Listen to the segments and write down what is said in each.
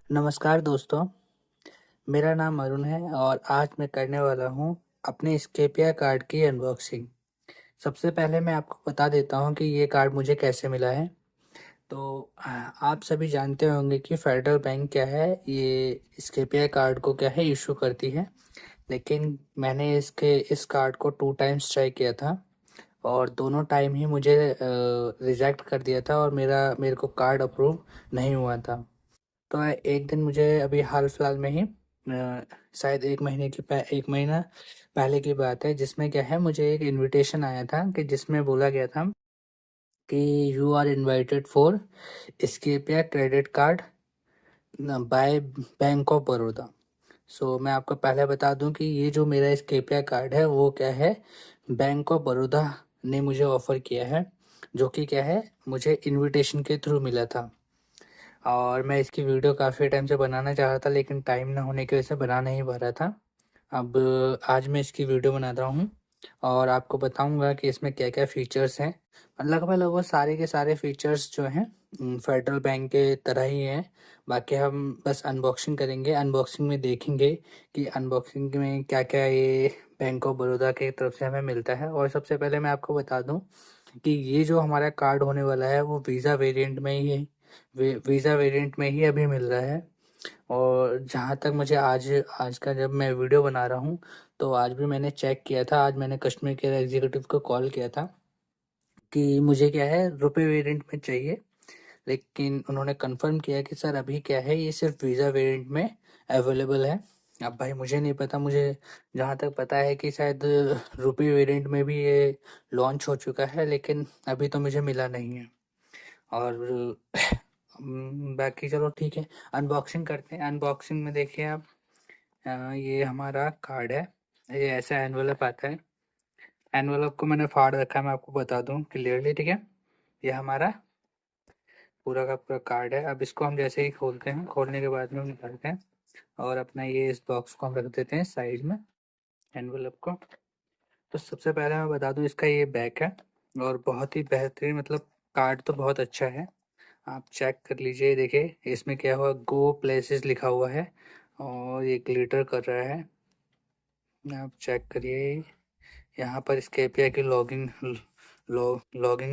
नमस्कार दोस्तों, मेरा नाम अरुण है और आज मैं करने वाला हूँ अपने स्केपिया कार्ड की अनबॉक्सिंग। सबसे पहले मैं आपको बता देता हूँ कि ये कार्ड मुझे कैसे मिला है। तो आप सभी जानते होंगे कि फेडरल बैंक क्या है, ये स्केपिया कार्ड को क्या है इशू करती है। लेकिन मैंने इस कार्ड को 2 टाइम्स ट्राई किया था और दोनों टाइम ही मुझे रिजेक्ट कर दिया था और मेरे को कार्ड अप्रूव नहीं हुआ था। तो एक दिन मुझे अभी हाल फिलहाल में ही शायद 1 महीना पहले की बात है, जिसमें क्या है मुझे एक इनविटेशन आया था कि जिसमें बोला गया था कि you are invited for Scapia credit card by bank of Baroda. So मैं आपको पहले बता दूं कि ये जो मेरा स्केपिया कार्ड है वो क्या है, बैंक ऑफ बड़ौदा ने मुझे ऑफ़र किया है, जो कि क्या है मुझे इनविटेशन के थ्रू मिला था। और मैं इसकी वीडियो काफ़ी टाइम से बनाना चाह रहा था, लेकिन टाइम ना होने की वजह से बना नहीं पा रहा था। अब आज मैं इसकी वीडियो बना रहा हूँ और आपको बताऊँगा कि इसमें क्या-क्या फ़ीचर्स हैं। लगभग-लगभग सारे के सारे फ़ीचर्स जो हैं फेडरल बैंक के तरह ही हैं। बाकी हम बस अनबॉक्सिंग करेंगे, अनबॉक्सिंग में देखेंगे कि अनबॉक्सिंग में क्या-क्या ये बैंक ऑफ बड़ौदा की तरफ से हमें मिलता है। और सबसे पहले मैं आपको बता दूँ कि ये जो हमारा कार्ड होने वाला है वो वीज़ा वेरिएंट में ही है, वीज़ा वेरिएंट में ही अभी मिल रहा है। और जहाँ तक मुझे आज आज का जब मैं वीडियो बना रहा हूँ, तो आज भी मैंने चेक किया था, आज मैंने कस्टमर केयर एग्जीक्यूटिव को कॉल किया था कि मुझे क्या है रुपए वेरिएंट में चाहिए। लेकिन उन्होंने कंफर्म किया कि सर अभी क्या है ये सिर्फ वीज़ा वेरिएंट में अवेलेबल है। अब भाई मुझे नहीं पता, मुझे जहाँ तक पता है कि शायद रुपए वेरिएंट में भी ये लॉन्च हो चुका है, लेकिन अभी तो मुझे मिला नहीं है। और बाकी चलो ठीक है, अनबॉक्सिंग करते हैं। अनबॉक्सिंग में देखिए आप, ये हमारा कार्ड है। ये ऐसा एनवेलप आता है। एनवेलप को मैंने फाड़ रखा है, मैं आपको बता दूं क्लियरली, ठीक है। ये हमारा पूरा का पूरा कार्ड है। अब इसको हम जैसे ही खोलते हैं, खोलने के बाद में हम निकालते हैं और अपना ये इस बॉक्स को हम रख देते हैं साइड में, एनवेलप को। तो सबसे पहले मैं बता दूं इसका ये बैक है और बहुत ही बेहतरीन, मतलब कार्ड तो बहुत अच्छा है। आप चेक कर लीजिए, देखिए इसमें क्या हुआ, गो प्लेसेस लिखा हुआ है और ये ग्लिटर कर रहा है। आप चेक करिए, यहाँ पर इसके एपीआई की लॉगिंग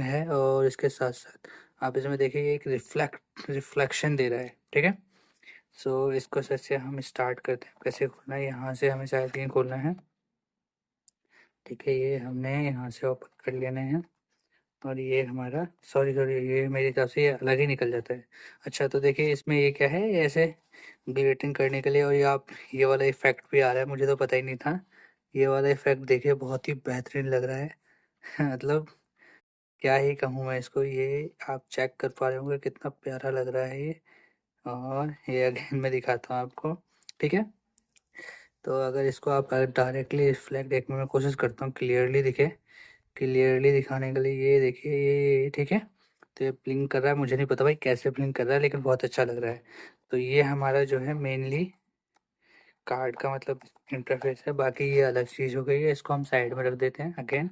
है और इसके साथ साथ आप इसमें देखिए एक रिफ्लेक्शन दे रहा है, ठीक है। सो इसको से हम स्टार्ट करते हैं। कैसे खोलना है, यहाँ से हमें शायद ये खोलना है, ठीक है। ये हमने यहाँ से ओपन कर लेने हैं और ये हमारा, सॉरी सॉरी, ये मेरे हिसाब से ये अलग ही निकल जाता है। अच्छा तो देखिए इसमें ये क्या है, ये ऐसे ग्लेटिंग करने के लिए, और ये वाला इफेक्ट भी आ रहा है, मुझे तो पता ही नहीं था। ये वाला इफेक्ट देखिए बहुत ही बेहतरीन लग रहा है मतलब क्या ही कहूँ मैं इसको, ये आप चेक कर पा रहे होंगे कितना प्यारा लग रहा है ये। और ये अगेन मैं दिखाता हूँ आपको, ठीक है। तो अगर इसको आप डायरेक्टली रिफ्लेक्ट देखने में कोशिश करता हूँ, क्लियरली दिखे, क्लियरली दिखाने के लिए ये देखिए, ये ठीक है। तो ये ब्लिंक कर रहा है, मुझे नहीं पता भाई कैसे ब्लिंक कर रहा है, लेकिन बहुत अच्छा लग रहा है। तो ये हमारा जो है मेनली कार्ड का मतलब इंटरफेस है। बाकी ये अलग चीज़ हो गई है, इसको हम साइड में रख देते हैं अगेन।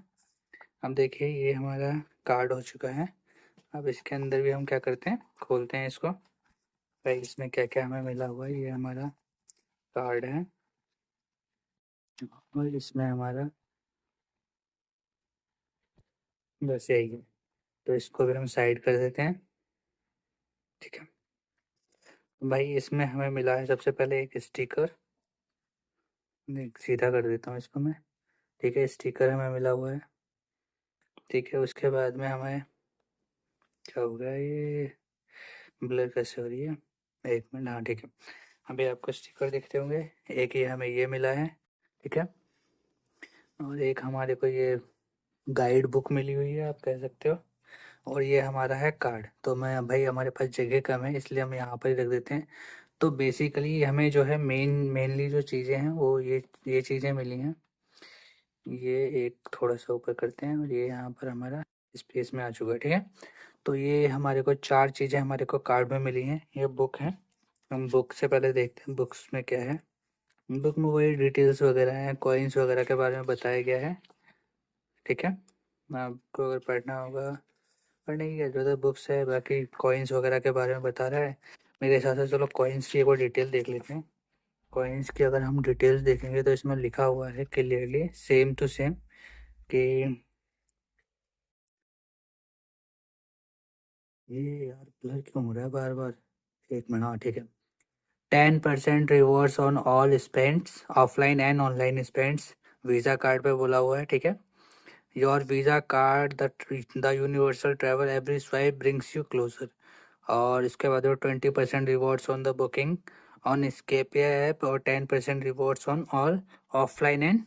अब देखिए ये हमारा कार्ड हो चुका है। अब इसके अंदर भी हम क्या करते हैं, खोलते हैं इसको। भाई इसमें क्या क्या हमें मिला हुआ है, ये हमारा कार्ड है और इसमें हमारा बस यही है। तो इसको भी हम साइड कर देते हैं, ठीक है। भाई इसमें हमें मिला है सबसे पहले एक स्टिकर, सीधा कर देता हूँ इसको मैं, ठीक है। स्टिकर हमें मिला हुआ है, ठीक है। उसके बाद में हमें क्या हो गया, ये ब्लर कैसे हो रही है, एक मिनट, हाँ ठीक है। अभी आपको स्टिकर दिखते होंगे, एक ये हमें ये मिला है, ठीक है। और एक हमारे को ये गाइड बुक मिली हुई है, आप कह सकते हो। और ये हमारा है कार्ड। तो मैं भाई हमारे पास जगह कम है, इसलिए हम यहाँ पर ही रख देते हैं। तो बेसिकली हमें जो है मेनली जो चीज़ें हैं वो ये चीज़ें मिली हैं। ये एक थोड़ा सा ऊपर करते हैं और ये यहाँ पर हमारा स्पेस में आ चुका है, ठीक है। तो ये हमारे को 4 चीज़ें हमारे को कार्ड में मिली हैं। ये बुक है, हम बुक से पहले देखते हैं बुक्स में क्या है। बुक में वही डिटेल्स वगैरह हैं, कॉइन्स वगैरह के बारे में बताया गया है, ठीक है। आपको अगर पढ़ना होगा, पढ़ने की क्या जरूरत है, बुक्स है, बाकी कॉइन्स वगैरह के बारे में बता रहा है। मेरे हिसाब से चलो कॉइन्स की एक बार डिटेल देख लेते हैं। कॉइन्स की अगर हम डिटेल्स देखेंगे तो इसमें लिखा हुआ है क्लियरली सेम टू सेम कि ये यार ब्लर क्यों हो रहा है बार बार। एक मिनट, हाँ ठीक है। 10% rewards on all spends offline and online spends, visa card पे बोला हुआ है, ठीक है। Your visa card the universal travel every swipe brings you closer. और इसके बाद 20% rewards on the booking on Scapia app और 10% rewards on all offline and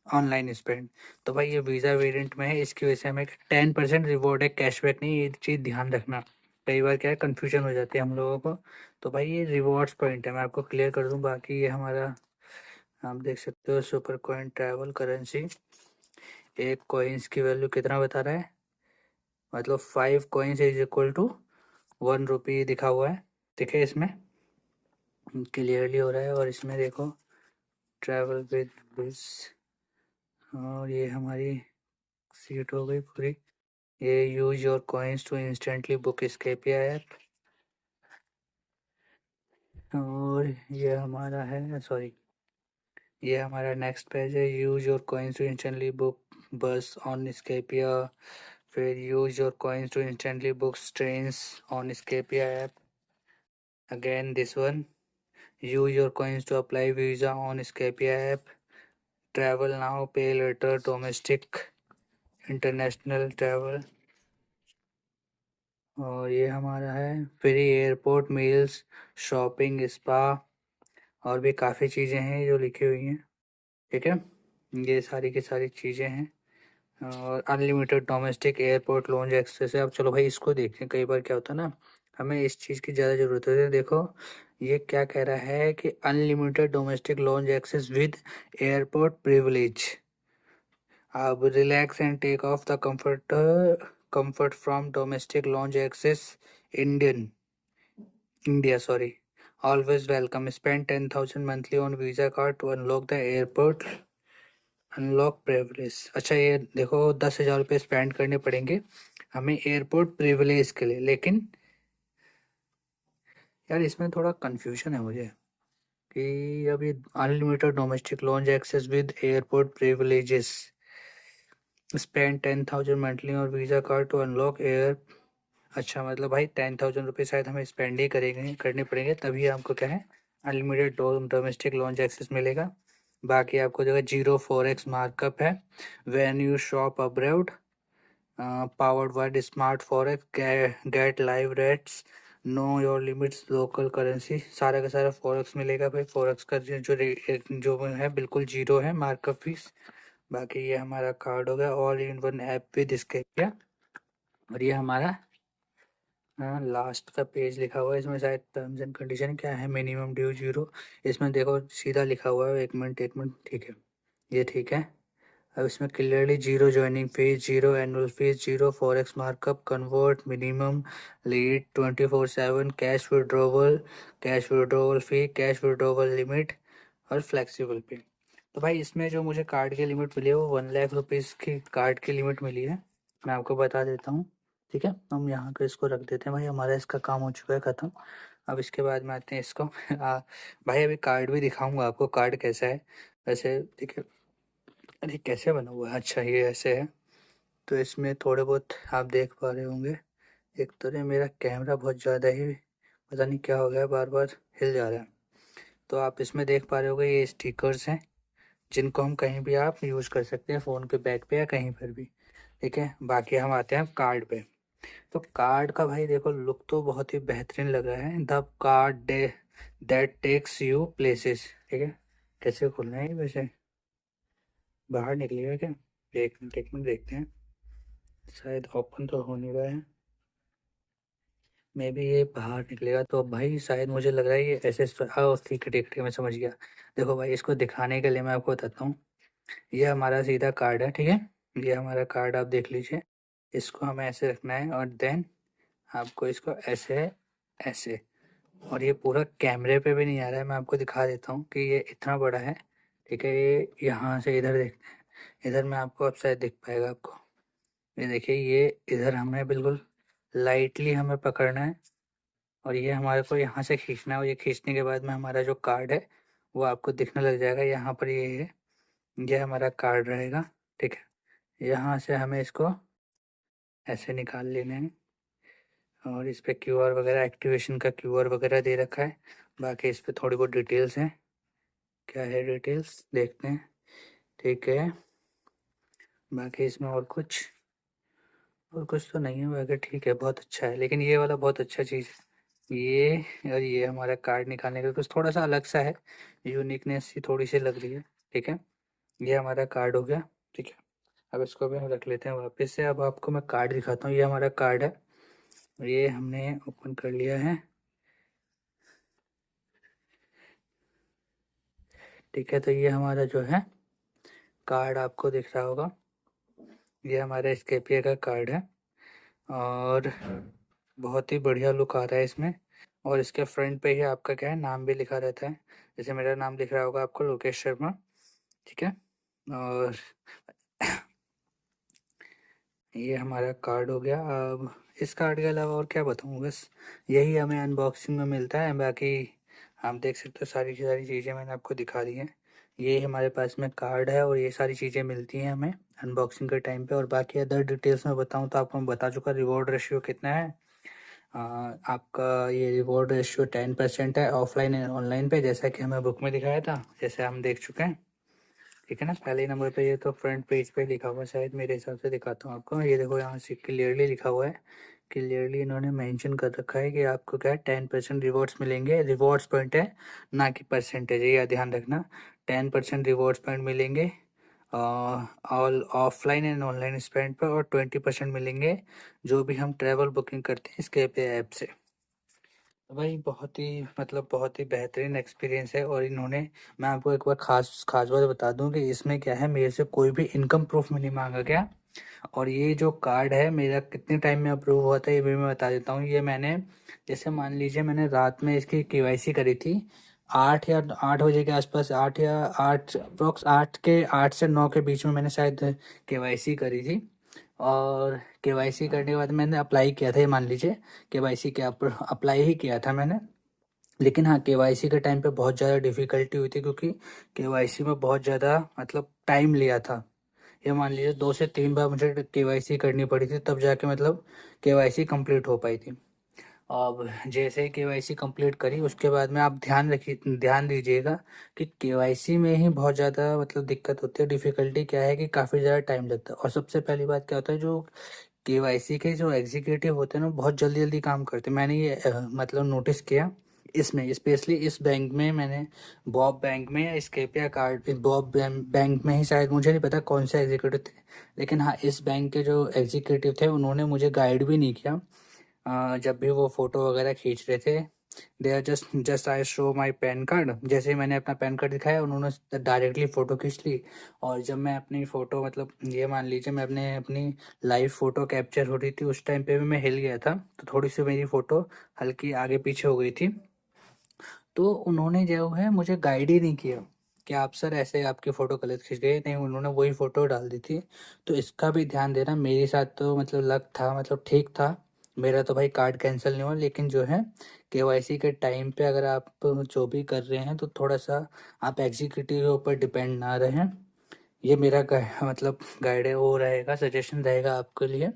online spend. तो भाई ये वीज़ा वेरिएंट में है, इसकी वजह से हमें 10% रिवॉर्ड है, कैशबैक नहीं। ये चीज़ ध्यान रखना, कई बार क्या है कन्फ्यूजन हो जाती है हम लोगों को। तो भाई ये रिवॉर्ड्स पॉइंट है, मैं आपको क्लियर कर दूं। बाकी ये हमारा आप देख सकते हो सुपर कॉइन ट्रैवल करेंसी। एक कॉइन्स की वैल्यू कितना बता रहा है, मतलब 5 कॉइन्स इज इक्वल टू 1 रुपी दिखा हुआ है, ठीक है। इसमें क्लियरली हो रहा है। और इसमें देखो ट्रैवल विद बिल्स, और ये हमारी सीट हो गई पूरी। ये use your coins to instantly book Scapia app. और ये हमारा है, सॉरी, ये हमारा नेक्स्ट पेज है। Use your coins to instantly book bus on Scapia. फिर use your coins to instantly book trains on Scapia app. Again this one, use your coins to apply visa on Scapia app. Travel now pay later domestic international travel. और ये हमारा है free airport meals shopping spa, और भी काफ़ी चीज़ें हैं जो लिखी हुई हैं, ठीक है। ये सारी की सारी चीज़ें हैं। और unlimited domestic airport lounge access है। अब चलो भाई इसको देखते हैं, कई बार क्या होता है ना हमें इस चीज़ की ज़्यादा ज़रूरत होती है। देखो ये क्या कह रहा है कि unlimited domestic lounge access with airport privilege. अब relax and take off the comfort from domestic lounge access Indian India, sorry. Always welcome. Spend 10,000 monthly on Visa card to unlock the airport unlock privilege. अच्छा ये देखो 10,000 रुपये spend करने पड़ेंगे हमें airport privilege के लिए। लेकिन यार इसमें थोड़ा कंफ्यूजन है मुझे कि अभी unlimited domestic lounge access with airport privileges, spend 10,000 monthly और visa card to unlock air. अच्छा मतलब भाई 10,000 रुपये शायद हमें स्पेंड ही करेंगे करने पड़ेंगे तभी हमको क्या है अनलिमिटेड डोमेस्टिक लॉन्च एक्सेस मिलेगा। बाकी आपको जो है 0 4x मार्कअप है when you shop abroad, powered by smart forex, get live rates, know your limits, local currency. सारा का सारा फॉरेक्स मिलेगा भाई। फॉरेक्स का जो है बिल्कुल जीरो है मार्कअप फीस। बाकी ये हमारा कार्ड हो गया all in one app with Scapia. और ये हमारा लास्ट का पेज लिखा हुआ है, इसमें शायद टर्म्स एंड कंडीशन क्या है, मिनिमम ड्यू 0। इसमें देखो सीधा लिखा हुआ है, एक मिनट ठीक है, ये ठीक है। अब इसमें clearly 0 joining fees, 0 annual fees, 0 4x markup, convert minimum lead 24/7, cash withdrawal fee, cash withdrawal limit और फ्लेक्सिबल पे। तो भाई इसमें जो मुझे कार्ड की लिमिट मिली है वो 1 लाख रुपीज़ की कार्ड की लिमिट मिली है। मैं आपको बता देता हूँ, ठीक है। हम यहाँ पे इसको रख देते हैं भाई, हमारा इसका काम हो चुका है ख़त्म। अब इसके बाद में आते हैं इसको भाई अभी कार्ड भी दिखाऊंगा आपको कार्ड कैसा है वैसे, ठीक है। अरे कैसे बना हुआ है, अच्छा ये ऐसे है। तो इसमें थोड़े बहुत आप देख पा रहे होंगे। एक तो ये मेरा कैमरा बहुत ज़्यादा ही पता नहीं क्या हो गया, बार बार हिल जा रहा है। तो आप इसमें देख पा रहे होंगे ये स्टिकर्स हैं जिनको हम कहीं भी आप यूज़ कर सकते हैं, फ़ोन के बैक पे या कहीं पर भी, ठीक है। बाकी हम आते हैं कार्ड पे। तो कार्ड का भाई देखो लुक तो बहुत ही बेहतरीन लग रहा है, the card that takes you places, ठीक है। कैसे खोलना है ये वैसे, बाहर निकलेगा क्या, एक मिनट देखते हैं। शायद ओपन तो हो नहीं रहा है, मे बी ये बाहर निकलेगा तो भाई शायद मुझे लग रहा है ये ऐसे हाँ ठीक है ठीक है मैं समझ गया। देखो भाई इसको दिखाने के लिए मैं आपको बताता हूँ। ये हमारा सीधा कार्ड है, ठीक है। ये हमारा कार्ड आप देख लीजिए। इसको हमें ऐसे रखना है और देन आपको इसको ऐसे ऐसे, और ये पूरा कैमरे पे भी नहीं आ रहा है, मैं आपको दिखा देता हूँ कि ये इतना बड़ा है, ठीक है। ये यहाँ से इधर देखते हैं, इधर में आपको अब शायद दिख पाएगा आपको। ये देखिए ये इधर हमें बिल्कुल लाइटली हमें पकड़ना है और ये हमारे को यहाँ से खींचना है और ये खींचने के बाद में हमारा जो कार्ड है वो आपको दिखने लग जाएगा। यहाँ पर ये है, ये हमारा कार्ड रहेगा। ठीक है, यहाँ से हमें इसको ऐसे निकाल लेने हैं और इस पे क्यूआर वगैरह, एक्टिवेशन का क्यूआर वगैरह दे रखा है। बाकी इस पे थोड़ी बहुत डिटेल्स हैं। क्या है डिटेल्स देखते हैं। ठीक है, बाकी इसमें और कुछ तो नहीं है बाकी। ठीक है, बहुत अच्छा है, लेकिन ये वाला बहुत अच्छा चीज़ है ये। और ये हमारा कार्ड निकालने का कुछ थोड़ा सा अलग सा है, यूनिकनेस सी थोड़ी सी लग रही है। ठीक है, ये हमारा कार्ड हो गया। ठीक है, अब इसको भी हम रख लेते हैं वापस से। अब आपको मैं कार्ड दिखाता हूँ। ये हमारा कार्ड है, ये हमने ओपन कर लिया है। ठीक है, तो ये हमारा जो है कार्ड आपको दिख रहा होगा, ये हमारा स्केपिया का कार्ड है और बहुत ही बढ़िया लुक आ रहा है इसमें। और इसके फ्रंट पे ही आपका क्या है, नाम भी लिखा रहता है। जैसे मेरा नाम दिख रहा होगा आपको, लोकेश शर्मा। ठीक है, और ये हमारा कार्ड हो गया। अब इस कार्ड के अलावा और क्या बताऊँ, बस यही हमें अनबॉक्सिंग में मिलता है। बाकी आप देख सकते हो सारी की सारी चीज़ें मैंने आपको दिखा दी हैं। ये हमारे पास में कार्ड है और ये सारी चीज़ें मिलती हैं हमें अनबॉक्सिंग के टाइम पे। और बाकी अदर डिटेल्स में बताऊँ तो आपको मैं बता चुका रिवॉर्ड रेशियो कितना है। आपका ये रिवॉर्ड रेशियो 10% है ऑफलाइन एंड ऑनलाइन पे, जैसा कि हमें बुक में दिखाया था, जैसे हम देख चुके हैं। ठीक है ना, पहले ही नंबर पे ये तो फ्रंट पेज पे लिखा हुआ है, शायद मेरे हिसाब से दिखाता हूँ आपको। ये देखो यहाँ से क्लियरली लिखा हुआ है, क्लियरली इन्होंने मेंशन कर रखा है कि आपको क्या है 10% रिवॉर्ड्स मिलेंगे। रिवॉर्ड्स पॉइंट है, ना कि परसेंटेज है, यह ध्यान रखना। 10% रिवॉर्ड्स पॉइंट मिलेंगे all offline and online spend पर, और 20% मिलेंगे जो भी हम ट्रैवल बुकिंग करते हैं इसके पे ऐप से। तो भाई बहुत ही मतलब बहुत ही बेहतरीन एक्सपीरियंस है। और इन्होंने, मैं आपको एक बार खास खास बात बता दूं कि इसमें क्या है, मेरे से कोई भी इनकम प्रूफ में नहीं मांगा गया। और ये जो कार्ड है मेरा कितने टाइम में अप्रूव हुआ था ये भी मैं बता देता हूँ। ये मैंने, जैसे मान लीजिए मैंने रात में इसकी केवाईसी करी थी 8 या 8 बजे के आसपास, 8 या 8 अप्रोक्स 8 से 9 के बीच में मैंने शायद केवाईसी करी थी। और केवाईसी करने के बाद मैंने अप्लाई किया था, ये मान लीजिए केवाईसी के अप्लाई ही किया था मैंने। लेकिन हाँ, केवाईसी के टाइम पे बहुत ज़्यादा डिफ़िकल्टी हुई थी, क्योंकि केवाईसी में बहुत ज़्यादा मतलब टाइम लिया था। ये मान लीजिए 2 से 3 बार मुझे केवाईसी करनी पड़ी थी, तब जाके मतलब केवाईसी कंप्लीट हो पाई थी। अब जैसे ही केवाईसी कंप्लीट करी उसके बाद में आप ध्यान दीजिएगा कि केवाईसी में ही बहुत ज़्यादा मतलब दिक्कत होती है। डिफ़िकल्टी क्या है कि काफ़ी ज़्यादा टाइम लगता है। और सबसे पहली बात क्या होता है, जो केवाईसी के जो एग्जीक्यूटिव होते हैं ना, बहुत जल्दी जल्दी काम करते हैं। मैंने ये मतलब नोटिस किया इसमें, स्पेशली इस बैंक में मैंने, बॉब बैंक में या स्केपिया कार्ड, बॉब बैंक में ही शायद, मुझे नहीं पता कौन से एग्जीक्यूटिव थे। लेकिन हाँ, इस बैंक के जो एग्जीक्यूटिव थे उन्होंने मुझे गाइड भी नहीं किया। जब भी वो फ़ोटो वगैरह खींच रहे थे, they are just I show my PAN card, जैसे ही मैंने अपना पैन कार्ड दिखाया उन्होंने डायरेक्टली फ़ोटो खींच ली। और जब मैं अपनी फ़ोटो मतलब ये मान लीजिए मैं अपनी लाइव फ़ोटो कैप्चर हो रही थी, उस टाइम पे भी मैं हिल गया था, तो थोड़ी सी मेरी फ़ोटो हल्की आगे पीछे हो गई थी। तो उन्होंने जो है मुझे गाइड ही नहीं किया कि आप सर ऐसे आपकी फ़ोटो गलत खींच गई, नहीं उन्होंने वही फ़ोटो डाल दी थी। तो इसका भी ध्यान देना। मेरे साथ तो मतलब लक था, मतलब ठीक था मेरा, तो भाई कार्ड कैंसिल नहीं हुआ। लेकिन जो है केवाईसी के टाइम पे अगर आप जो भी कर रहे हैं तो थोड़ा सा आप एग्जीक्यूटिव के ऊपर डिपेंड ना रहें। ये मेरा मतलब गाइड वो रहेगा, सजेशन रहेगा आपके लिए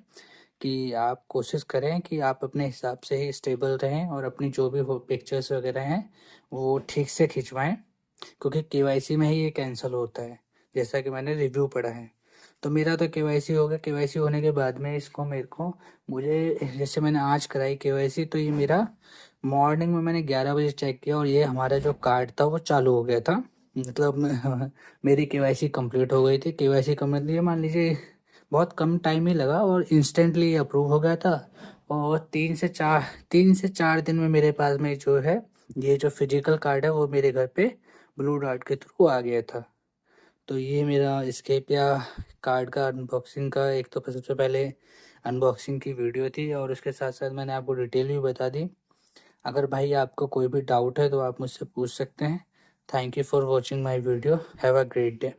कि आप कोशिश करें कि आप अपने हिसाब से ही स्टेबल रहें और अपनी जो भी वो पिक्चर्स वगैरह हैं वो ठीक से खिंचवाएं, क्योंकि केवाईसी में ही ये कैंसिल होता है, जैसा कि मैंने रिव्यू पढ़ा है। तो मेरा तो केवाईसी हो गया। केवाईसी होने के बाद में इसको मुझे जैसे मैंने आज कराई केवाईसी, तो ये मेरा मॉर्निंग में मैंने 11 बजे चेक किया और ये हमारा जो कार्ड था वो चालू हो गया था। मतलब मेरी केवाईसी कंप्लीट हो गई थी। केवाईसी कंप्लीट, ये मान लीजिए बहुत कम टाइम ही लगा और इंस्टेंटली अप्रूव हो गया था। और 3 से 4 दिन में मेरे पास में जो है ये जो फिजिकल कार्ड है वो मेरे घर पे ब्लू डार्ट के थ्रू आ गया था। तो ये मेरा स्केपिया कार्ड का अनबॉक्सिंग का एक तो सबसे पहले अनबॉक्सिंग की वीडियो थी, और उसके साथ साथ मैंने आपको डिटेल भी बता दी। अगर भाई आपको कोई भी डाउट है तो आप मुझसे पूछ सकते हैं। Thank you for watching my video. Have a great day.